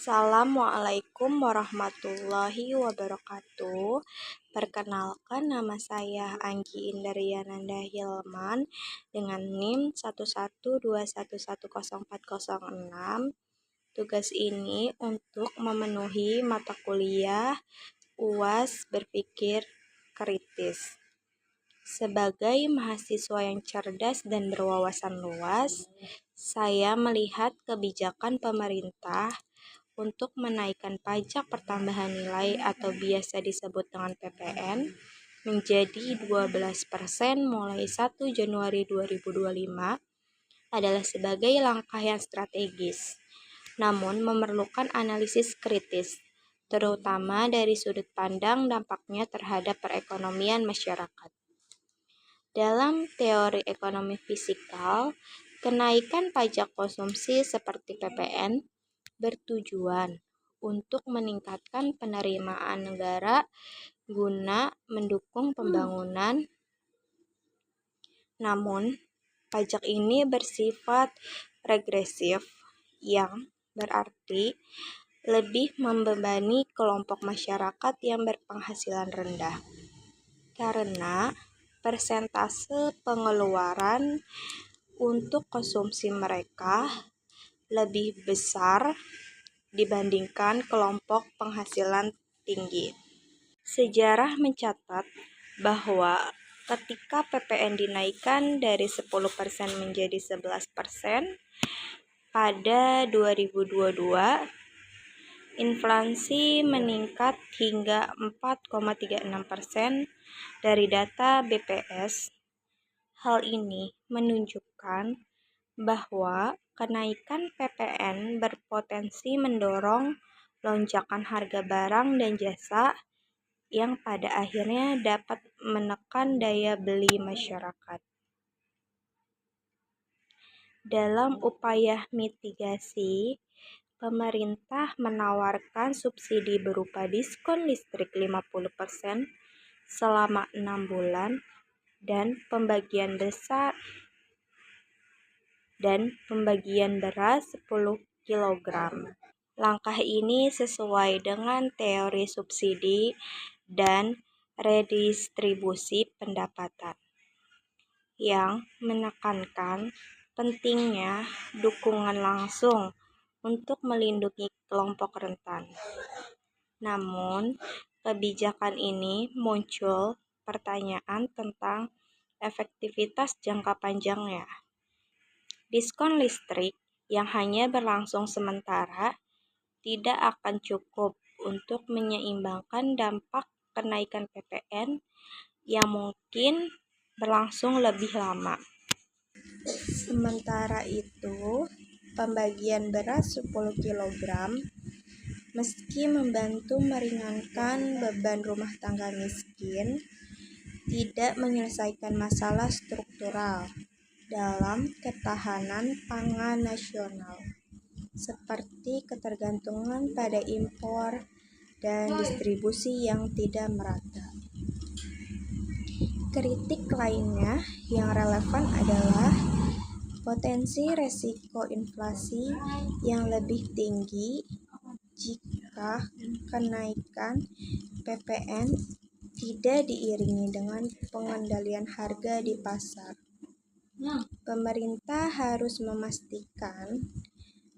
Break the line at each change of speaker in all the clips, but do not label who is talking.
Assalamualaikum warahmatullahi wabarakatuh. Perkenalkan, nama saya Anggi Indriananda Hilman dengan NIM 112110406. Tugas ini untuk memenuhi mata kuliah UAS Berpikir Kritis. Sebagai mahasiswa yang cerdas dan berwawasan luas, saya melihat kebijakan pemerintah untuk menaikkan pajak pertambahan nilai atau biasa disebut dengan PPN menjadi 12% mulai 1 Januari 2025 adalah sebagai langkah yang strategis, namun memerlukan analisis kritis, terutama dari sudut pandang dampaknya terhadap perekonomian masyarakat. Dalam teori ekonomi fiskal, kenaikan pajak konsumsi seperti PPN bertujuan untuk meningkatkan penerimaan negara guna mendukung pembangunan. Namun, pajak ini bersifat regresif, yang berarti lebih membebani kelompok masyarakat yang berpenghasilan rendah, karena persentase pengeluaran untuk konsumsi mereka lebih besar dibandingkan kelompok penghasilan tinggi. Sejarah mencatat bahwa ketika PPN dinaikkan dari 10% menjadi 11% pada 2022, inflasi meningkat hingga 4,36% dari data BPS. Hal ini menunjukkan bahwa kenaikan PPN berpotensi mendorong lonjakan harga barang dan jasa yang pada akhirnya dapat menekan daya beli masyarakat. Dalam upaya mitigasi, pemerintah menawarkan subsidi berupa diskon listrik 50% selama 6 bulan dan pembagian beras 10 kg. Langkah ini sesuai dengan teori subsidi dan redistribusi pendapatan, yang menekankan pentingnya dukungan langsung untuk melindungi kelompok rentan. Namun, kebijakan ini muncul pertanyaan tentang efektivitas jangka panjangnya. Diskon listrik yang hanya berlangsung sementara tidak akan cukup untuk menyeimbangkan dampak kenaikan PPN yang mungkin berlangsung lebih lama. Sementara itu, pembagian beras 10 kg meski membantu meringankan beban rumah tangga miskin, tidak menyelesaikan masalah struktural dalam ketahanan pangan nasional, seperti ketergantungan pada impor dan distribusi yang tidak merata. Kritik lainnya yang relevan adalah potensi resiko inflasi yang lebih tinggi jika kenaikan PPN tidak diiringi dengan pengendalian harga di pasar. Pemerintah harus memastikan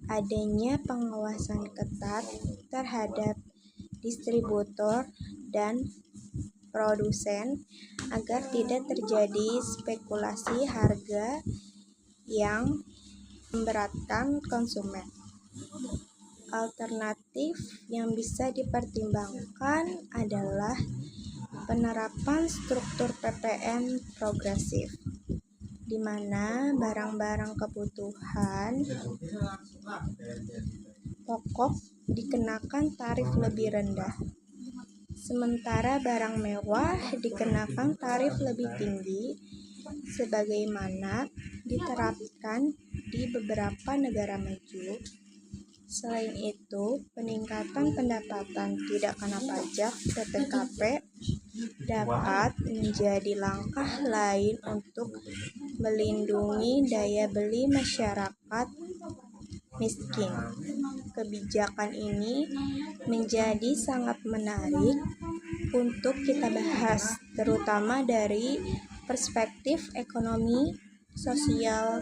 adanya pengawasan ketat terhadap distributor dan produsen agar tidak terjadi spekulasi harga yang memberatkan konsumen. Alternatif yang bisa dipertimbangkan adalah penerapan struktur PPN progresif, di mana barang-barang kebutuhan pokok dikenakan tarif lebih rendah, sementara barang mewah dikenakan tarif lebih tinggi, sebagaimana diterapkan di beberapa negara maju. Selain itu, peningkatan pendapatan tidak kena pajak (PPKP) dapat menjadi langkah lain untuk melindungi daya beli masyarakat miskin. kebijakan ini menjadi sangat menarik untuk kita bahas, terutama dari perspektif ekonomi, sosial,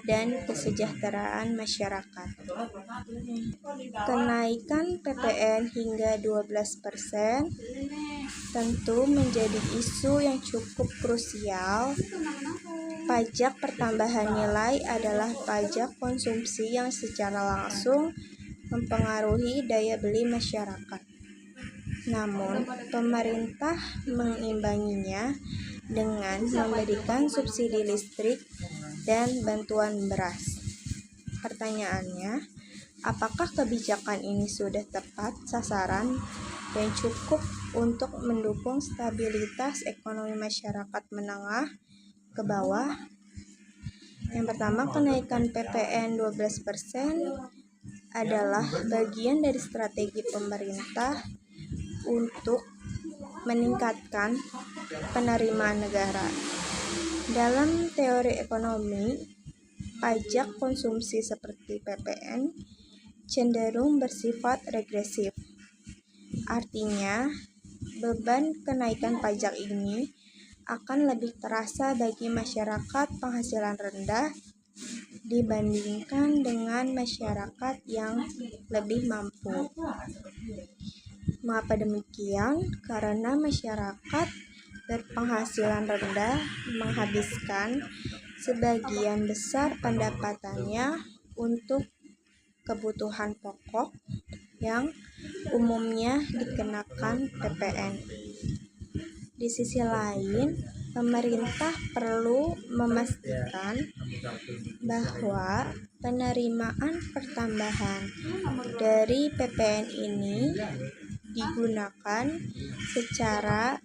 dan kesejahteraan masyarakat. Kenaikan PPN hingga 12% tentu menjadi isu yang cukup krusial. Pajak pertambahan nilai adalah pajak konsumsi yang secara langsung mempengaruhi daya beli masyarakat. Namun, pemerintah mengimbanginya dengan memberikan subsidi listrik dan bantuan beras. Pertanyaannya, apakah kebijakan ini sudah tepat sasaran dan cukup untuk mendukung stabilitas ekonomi masyarakat menengah ke bawah? Yang pertama, kenaikan PPN 12% adalah bagian dari strategi pemerintah untuk meningkatkan penerimaan negara. Dalam teori ekonomi, pajak konsumsi seperti PPN cenderung bersifat regresif. Artinya, beban kenaikan pajak ini akan lebih terasa bagi masyarakat penghasilan rendah dibandingkan dengan masyarakat yang lebih mampu. Mengapa demikian? Karena masyarakat berpenghasilan rendah menghabiskan sebagian besar pendapatannya untuk kebutuhan pokok yang umumnya dikenakan PPN. Di sisi lain, pemerintah perlu memastikan bahwa penerimaan pertambahan dari PPN ini digunakan secara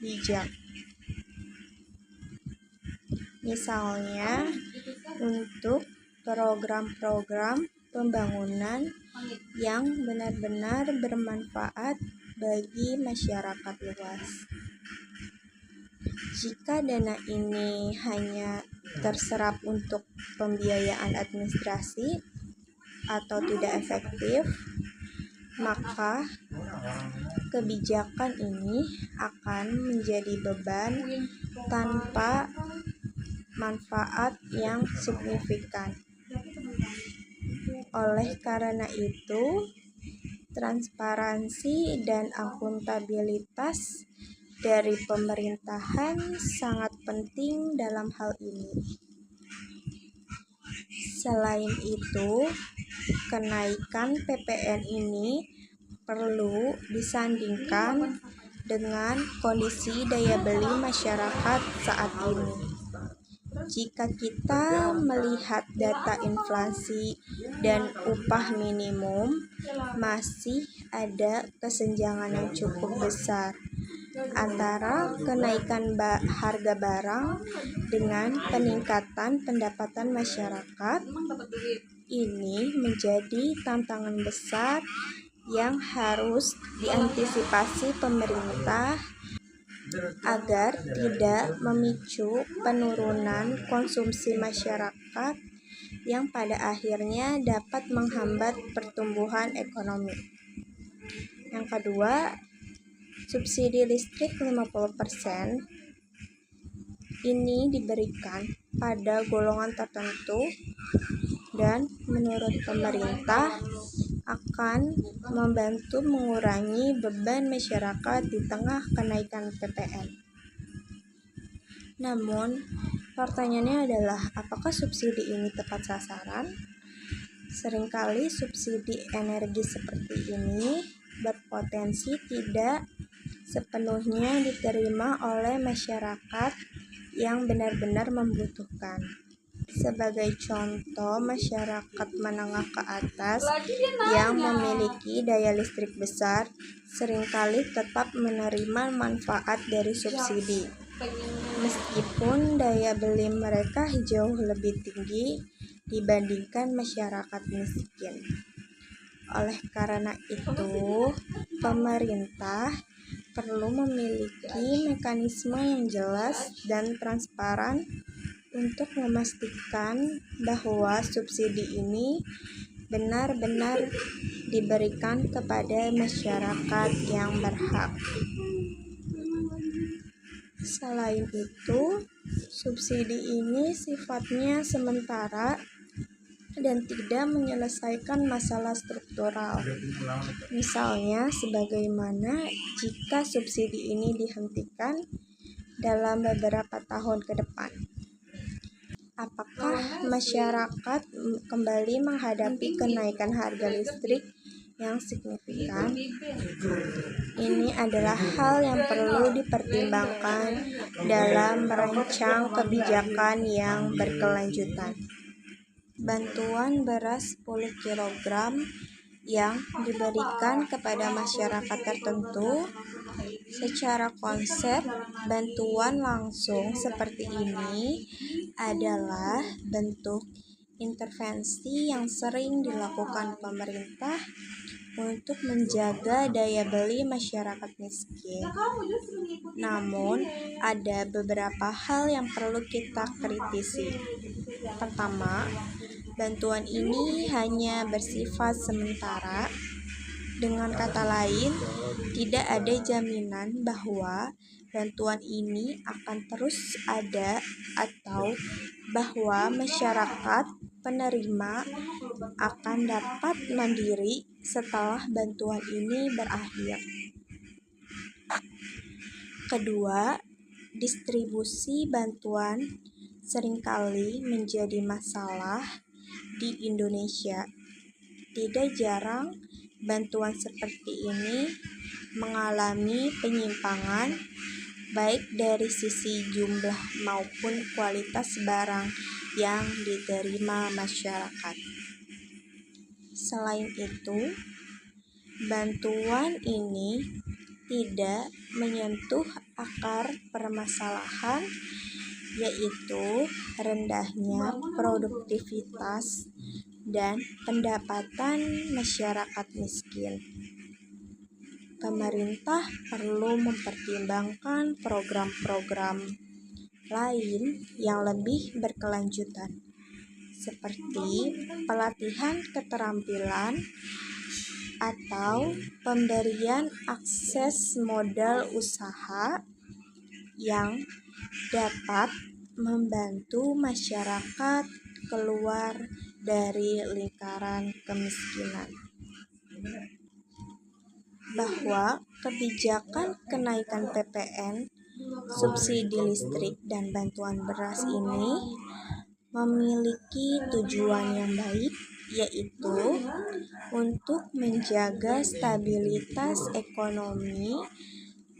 bijak. Misalnya, untuk program-program pembangunan yang benar-benar bermanfaat bagi masyarakat luas. Jika dana ini hanya terserap untuk pembiayaan administrasi atau tidak efektif, maka kebijakan ini akan menjadi beban tanpa manfaat yang signifikan. Oleh karena itu, transparansi dan akuntabilitas dari pemerintahan sangat penting dalam hal ini. Selain itu, kenaikan PPN ini perlu disandingkan dengan kondisi daya beli masyarakat saat ini. Jika kita melihat data inflasi dan upah minimum, masih ada kesenjangan yang cukup besar antara kenaikan harga barang dengan peningkatan pendapatan masyarakat. Ini menjadi tantangan besar yang harus diantisipasi pemerintah agar tidak memicu penurunan konsumsi masyarakat yang pada akhirnya dapat menghambat pertumbuhan ekonomi. Yang kedua, subsidi listrik 50% ini diberikan pada golongan tertentu dan menurut pemerintah akan membantu mengurangi beban masyarakat di tengah kenaikan PPN. Namun, pertanyaannya adalah apakah subsidi ini tepat sasaran? Seringkali subsidi energi seperti ini berpotensi tidak sepenuhnya diterima oleh masyarakat yang benar-benar membutuhkan. Sebagai contoh, masyarakat menengah ke atas yang memiliki daya listrik besar seringkali tetap menerima manfaat dari subsidi, meskipun daya beli mereka jauh lebih tinggi dibandingkan masyarakat miskin. Oleh karena itu, pemerintah perlu memiliki mekanisme yang jelas dan transparan untuk memastikan bahwa subsidi ini benar-benar diberikan kepada masyarakat yang berhak. Selain itu, subsidi ini sifatnya sementara dan tidak menyelesaikan masalah struktural. Misalnya, sebagaimana jika subsidi ini dihentikan dalam beberapa tahun ke depan, apakah masyarakat kembali menghadapi kenaikan harga listrik yang signifikan? Ini adalah hal yang perlu dipertimbangkan dalam merancang kebijakan yang berkelanjutan. Bantuan beras 10 kg yang diberikan kepada masyarakat tertentu. Secara konsep, bantuan langsung seperti ini adalah bentuk intervensi yang sering dilakukan pemerintah untuk menjaga daya beli masyarakat miskin. Namun, ada beberapa hal yang perlu kita kritisi. Pertama, bantuan ini hanya bersifat sementara. Dengan kata lain, tidak ada jaminan bahwa bantuan ini akan terus ada atau bahwa masyarakat penerima akan dapat mandiri setelah bantuan ini berakhir. Kedua, distribusi bantuan seringkali menjadi masalah di Indonesia. Tidak jarang bantuan seperti ini mengalami penyimpangan baik dari sisi jumlah maupun kualitas barang yang diterima masyarakat. Selain itu, bantuan ini tidak menyentuh akar permasalahan, yaitu rendahnya produktivitas dan pendapatan masyarakat miskin. Pemerintah perlu mempertimbangkan program-program lain yang lebih berkelanjutan, seperti pelatihan keterampilan atau pemberian akses modal usaha yang dapat membantu masyarakat keluar dari lingkaran kemiskinan. Bahwa kebijakan kenaikan PPN, subsidi listrik, dan bantuan beras ini memiliki tujuan yang baik, yaitu untuk menjaga stabilitas ekonomi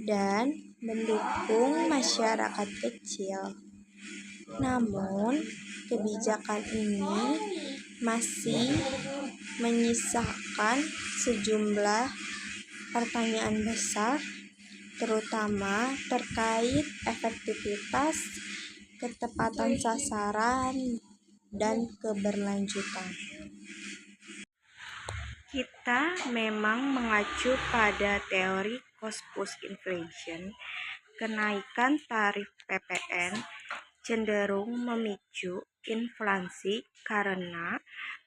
dan mendukung masyarakat kecil. Namun, kebijakan ini masih menyisakan sejumlah pertanyaan besar, terutama terkait efektivitas, ketepatan sasaran, dan keberlanjutan. Kita memang mengacu pada teori cost push inflation. Kenaikan tarif PPN cenderung memicu inflasi karena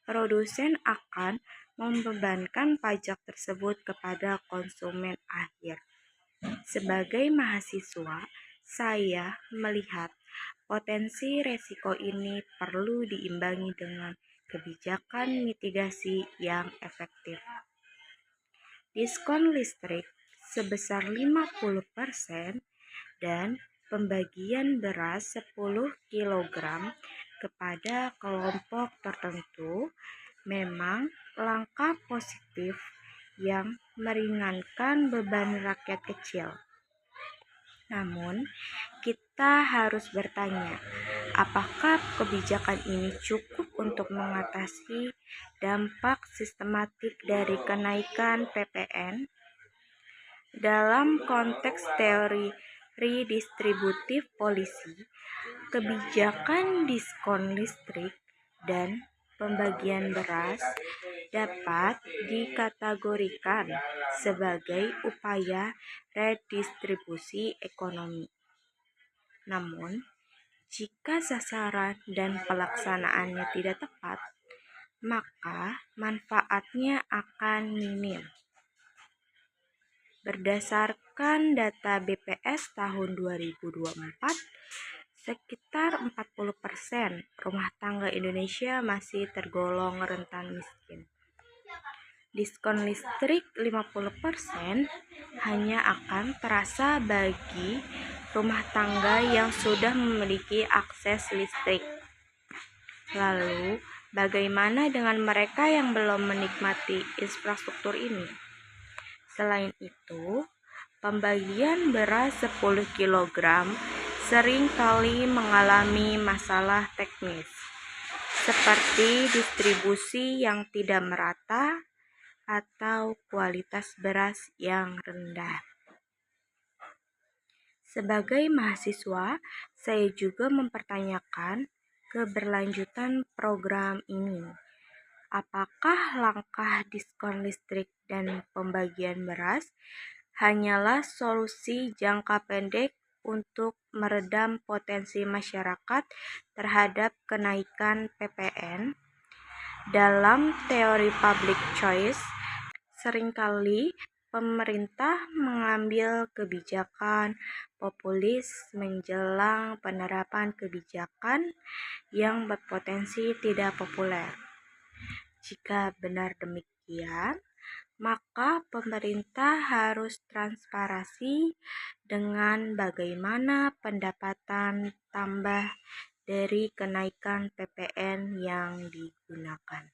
produsen akan membebankan pajak tersebut kepada konsumen akhir. Sebagai mahasiswa, saya melihat potensi resiko ini perlu diimbangi dengan kebijakan mitigasi yang efektif. Diskon listrik sebesar 50% dan pembagian beras 10 kg kepada kelompok tertentu memang langkah positif yang meringankan beban rakyat kecil. Namun, kita harus bertanya, apakah kebijakan ini cukup untuk mengatasi dampak sistematik dari kenaikan PPN? Dalam konteks teori redistributif polisi, kebijakan diskon listrik dan pembagian beras dapat dikategorikan sebagai upaya redistribusi ekonomi. Namun, jika sasaran dan pelaksanaannya tidak tepat, maka manfaatnya akan minim. Berdasarkan data BPS tahun 2024, sekitar 40% rumah tangga Indonesia masih tergolong rentan miskin. Diskon listrik 50% hanya akan terasa bagi rumah tangga yang sudah memiliki akses listrik. Lalu, bagaimana dengan mereka yang belum menikmati infrastruktur ini? Selain itu, pembagian beras 10 kg seringkali mengalami masalah teknis, seperti distribusi yang tidak merata atau kualitas beras yang rendah. Sebagai mahasiswa, saya juga mempertanyakan keberlanjutan program ini. Apakah langkah diskon listrik dan pembagian beras hanyalah solusi jangka pendek untuk meredam potensi masyarakat terhadap kenaikan PPN? Dalam teori public choice, seringkali pemerintah mengambil kebijakan populis menjelang penerapan kebijakan yang berpotensi tidak populer. Jika benar demikian, maka pemerintah harus transparansi dengan bagaimana pendapatan tambah dari kenaikan PPN yang digunakan.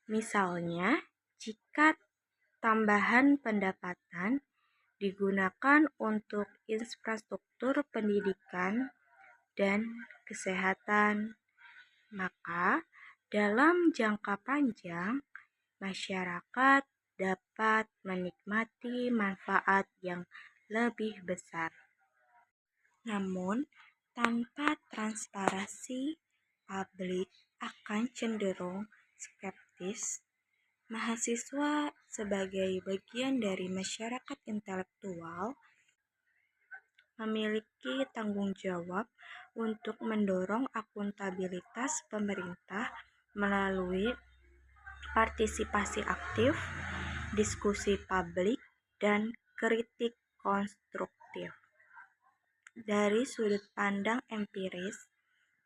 Misalnya, jika tambahan pendapatan digunakan untuk infrastruktur pendidikan dan kesehatan, maka dalam jangka panjang masyarakat dapat menikmati manfaat yang lebih besar. Namun, tanpa transparansi, publik akan cenderung skeptis. Mahasiswa sebagai bagian dari masyarakat intelektual memiliki tanggung jawab untuk mendorong akuntabilitas pemerintah melalui partisipasi aktif, diskusi publik, dan kritik konstruktif. Dari sudut pandang empiris,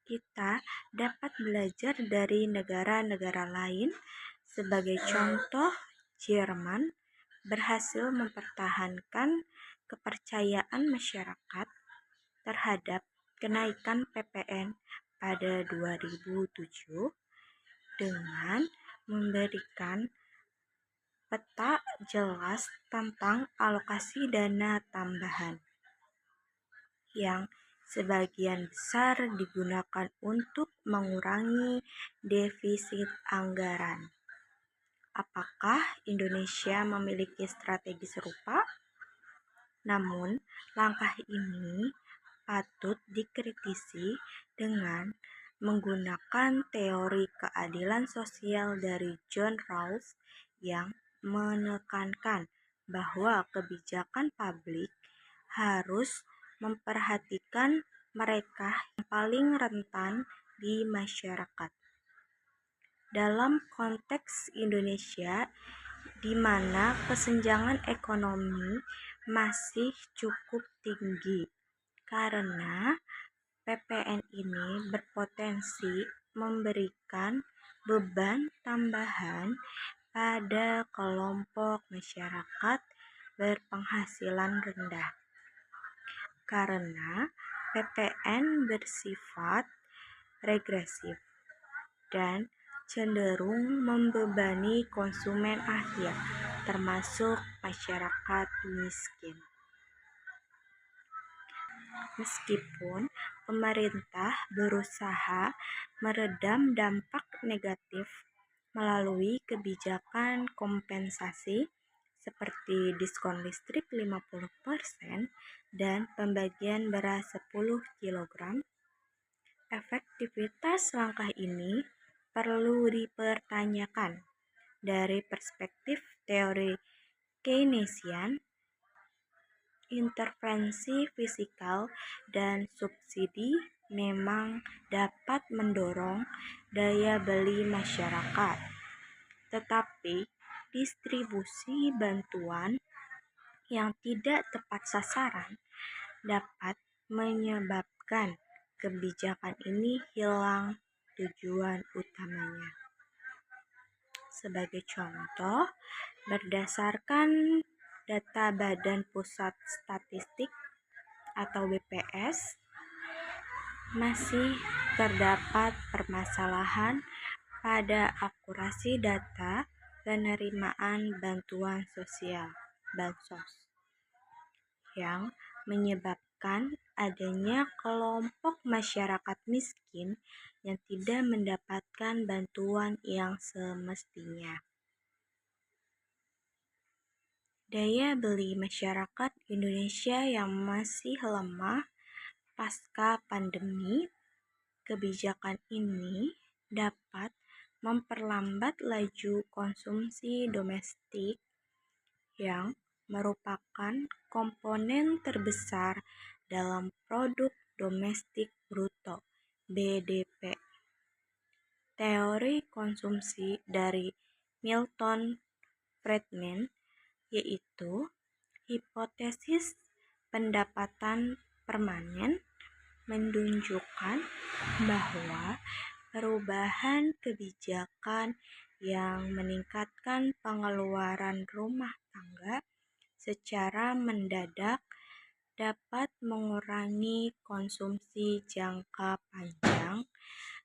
kita dapat belajar dari negara-negara lain. Sebagai contoh, Jerman berhasil mempertahankan kepercayaan masyarakat terhadap kenaikan PPN pada 2007 dengan memberikan peta jelas tentang alokasi dana tambahan yang sebagian besar digunakan untuk mengurangi defisit anggaran. Apakah Indonesia memiliki strategi serupa? Namun, langkah ini patut dikritisi dengan menggunakan teori keadilan sosial dari John Rawls yang menekankan bahwa kebijakan publik harus memperhatikan mereka yang paling rentan di masyarakat. Dalam konteks Indonesia, di mana kesenjangan ekonomi masih cukup tinggi, karena PPN ini berpotensi memberikan beban tambahan pada kelompok masyarakat berpenghasilan rendah. Karena PPN bersifat regresif dan cenderung membebani konsumen akhir, termasuk masyarakat miskin. Meskipun pemerintah berusaha meredam dampak negatif melalui kebijakan kompensasi seperti diskon listrik 50% dan pembagian beras 10 kg, efektivitas langkah ini perlu dipertanyakan dari perspektif teori Keynesian, intervensi fiskal, dan subsidi memang dapat mendorong daya beli masyarakat, tetapi distribusi bantuan yang tidak tepat sasaran dapat menyebabkan kebijakan ini hilang tujuan utamanya. Sebagai contoh, berdasarkan data Badan Pusat Statistik atau BPS, masih terdapat permasalahan pada akurasi data penerimaan bantuan sosial (bansos) yang menyebabkan adanya kelompok masyarakat miskin yang tidak mendapatkan bantuan yang semestinya. Daya beli masyarakat Indonesia yang masih lemah pasca pandemi, kebijakan ini dapat memperlambat laju konsumsi domestik yang merupakan komponen terbesar dalam produk domestik bruto (BDP). Teori konsumsi dari Milton Friedman, yaitu hipotesis pendapatan permanen, menunjukkan bahwa perubahan kebijakan yang meningkatkan pengeluaran rumah tangga secara mendadak dapat mengurangi konsumsi jangka panjang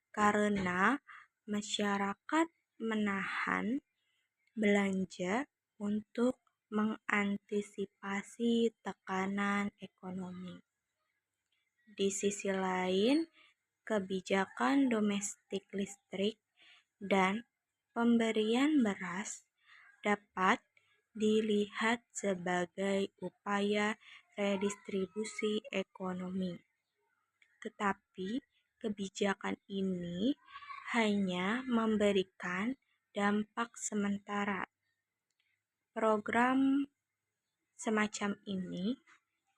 karena masyarakat menahan belanja untuk mengantisipasi tekanan ekonomi. Di sisi lain, kebijakan domestik listrik dan pemberian beras dapat dilihat sebagai upaya redistribusi ekonomi. Tetapi kebijakan ini hanya memberikan dampak sementara. Program semacam ini,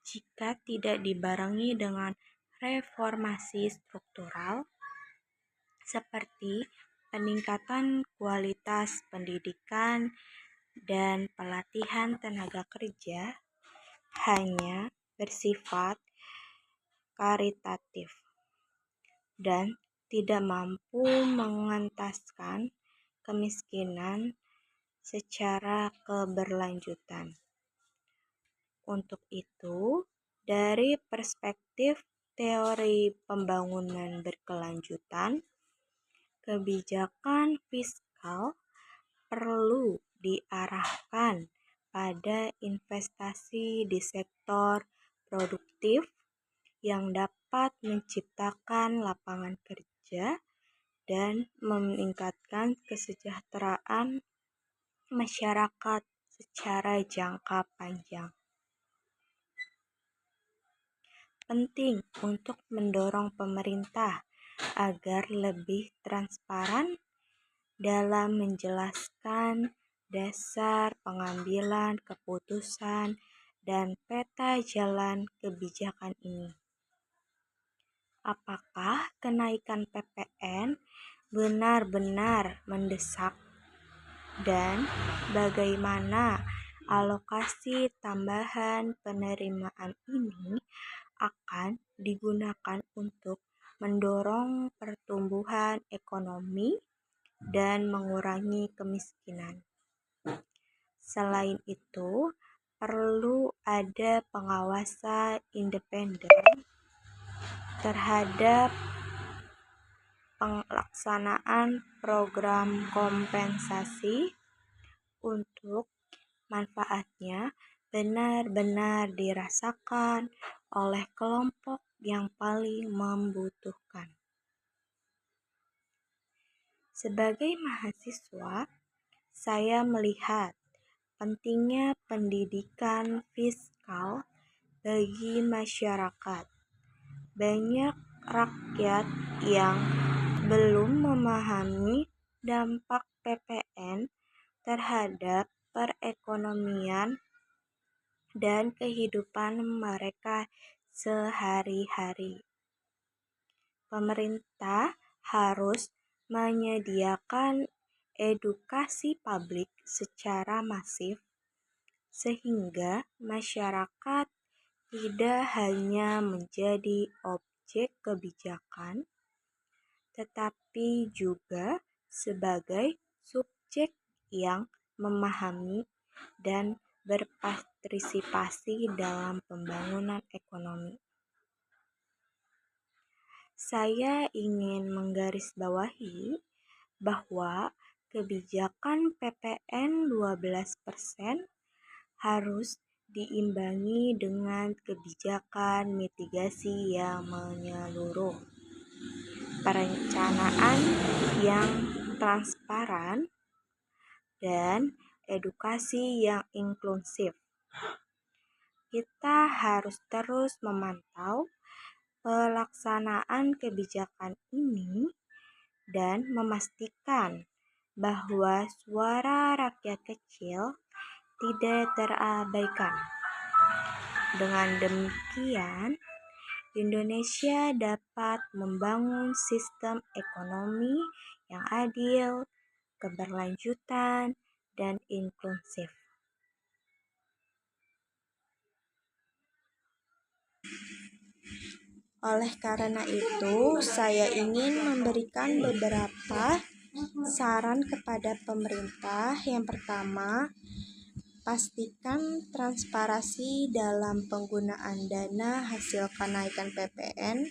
jika tidak dibarengi dengan reformasi struktural seperti peningkatan kualitas pendidikan dan pelatihan tenaga kerja, hanya bersifat karitatif dan tidak mampu mengentaskan kemiskinan secara keberlanjutan. Untuk itu, dari perspektif teori pembangunan berkelanjutan, kebijakan fiskal perlu diarahkan pada investasi di sektor produktif yang dapat menciptakan lapangan kerja dan meningkatkan kesejahteraan masyarakat secara jangka panjang. Penting untuk mendorong pemerintah agar lebih transparan dalam menjelaskan dasar pengambilan keputusan dan peta jalan kebijakan ini. Apakah kenaikan PPN benar-benar mendesak dan bagaimana alokasi tambahan penerimaan ini akan digunakan untuk mendorong pertumbuhan ekonomi dan mengurangi kemiskinan. Selain itu, perlu ada pengawasan independen terhadap pelaksanaan program kompensasi untuk manfaatnya benar-benar dirasakan oleh kelompok yang paling membutuhkan. Sebagai mahasiswa, saya melihat pentingnya pendidikan fiskal bagi masyarakat. Banyak rakyat yang belum memahami dampak PPN terhadap perekonomian dan kehidupan mereka sehari-hari. pemerintah harus menyediakan edukasi publik secara masif sehingga masyarakat tidak hanya menjadi objek kebijakan, tetapi juga sebagai subjek yang memahami dan berpartisipasi dalam pembangunan ekonomi. Saya ingin menggarisbawahi bahwa kebijakan PPN 12% harus diimbangi dengan kebijakan mitigasi yang menyeluruh, perencanaan yang transparan, dan edukasi yang inklusif. Kita harus terus memantau pelaksanaan kebijakan ini dan memastikan bahwa suara rakyat kecil tidak terabaikan. Dengan demikian, Indonesia dapat membangun sistem ekonomi yang adil, keberlanjutan, dan inklusif. Oleh karena itu, saya ingin memberikan beberapa saran kepada pemerintah. Yang pertama, pastikan transparansi dalam penggunaan dana hasil kenaikan PPN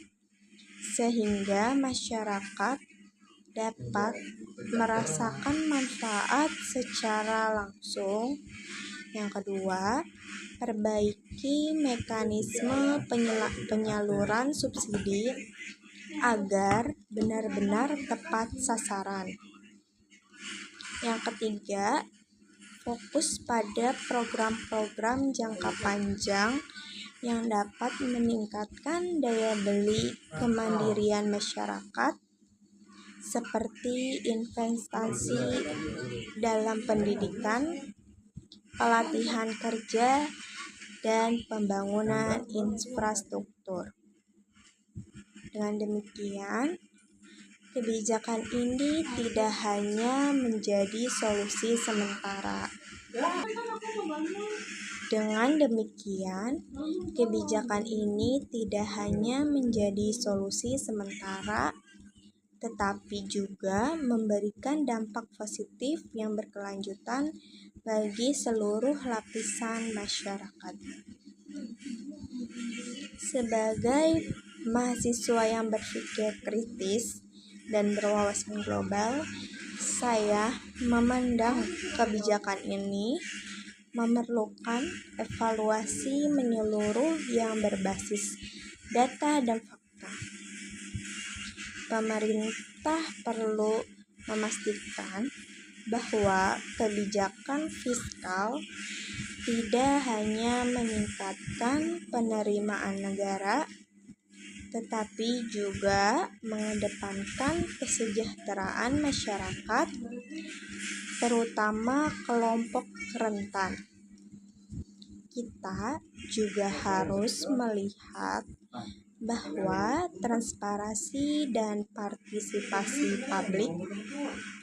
sehingga masyarakat dapat merasakan manfaat secara langsung. Yang kedua, perbaiki mekanisme penyaluran subsidi agar benar-benar tepat sasaran. Yang ketiga, fokus pada program-program jangka panjang yang dapat meningkatkan daya beli kemandirian masyarakat, seperti investasi dalam pendidikan, pelatihan kerja, dan pembangunan infrastruktur. Dengan demikian, kebijakan ini tidak hanya menjadi solusi sementara. Dengan demikian, kebijakan ini tidak hanya menjadi solusi sementara, tetapi juga memberikan dampak positif yang berkelanjutan bagi seluruh lapisan masyarakat. Sebagai mahasiswa yang berpikir kritis dan berwawasan global, saya memandang kebijakan ini memerlukan evaluasi menyeluruh yang berbasis data dan fakta. Pemerintah perlu memastikan bahwa kebijakan fiskal tidak hanya meningkatkan penerimaan negara, tetapi juga mengedepankan kesejahteraan masyarakat, terutama kelompok rentan. Kita juga harus melihat bahwa transparansi dan partisipasi publik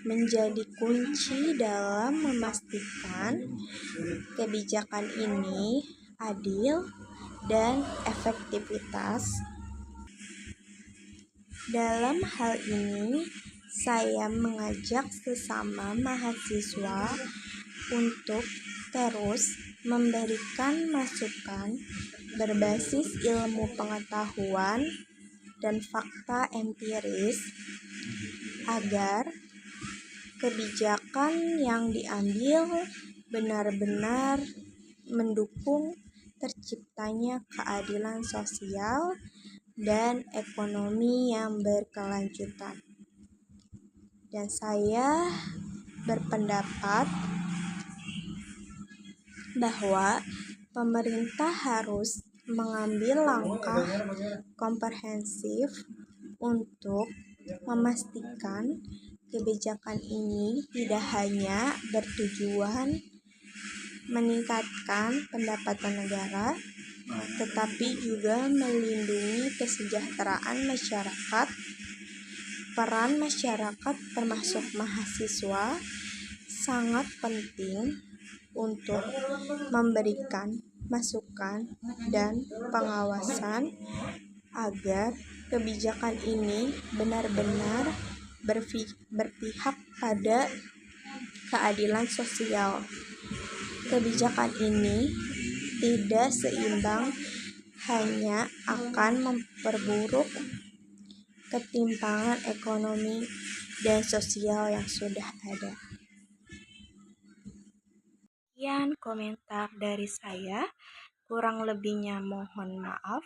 menjadi kunci dalam memastikan kebijakan ini adil dan efektivitas. Dalam hal ini, saya mengajak sesama mahasiswa untuk terus memberikan masukan berbasis ilmu pengetahuan dan fakta empiris agar kebijakan yang diambil benar-benar mendukung terciptanya keadilan sosial dan ekonomi yang berkelanjutan. Dan saya berpendapat bahwa pemerintah harus mengambil langkah komprehensif untuk memastikan kebijakan ini tidak hanya bertujuan meningkatkan pendapatan negara, tetapi juga melindungi kesejahteraan masyarakat. Peran masyarakat termasuk mahasiswa sangat penting untuk memberikan masukan dan pengawasan agar kebijakan ini benar-benar berpihak pada keadilan sosial. Kebijakan ini tidak seimbang, hanya akan memperburuk ketimpangan ekonomi dan sosial yang sudah ada. Sekian komentar dari saya, kurang lebihnya mohon maaf.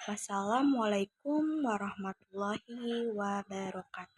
Wassalamualaikum warahmatullahi wabarakatuh.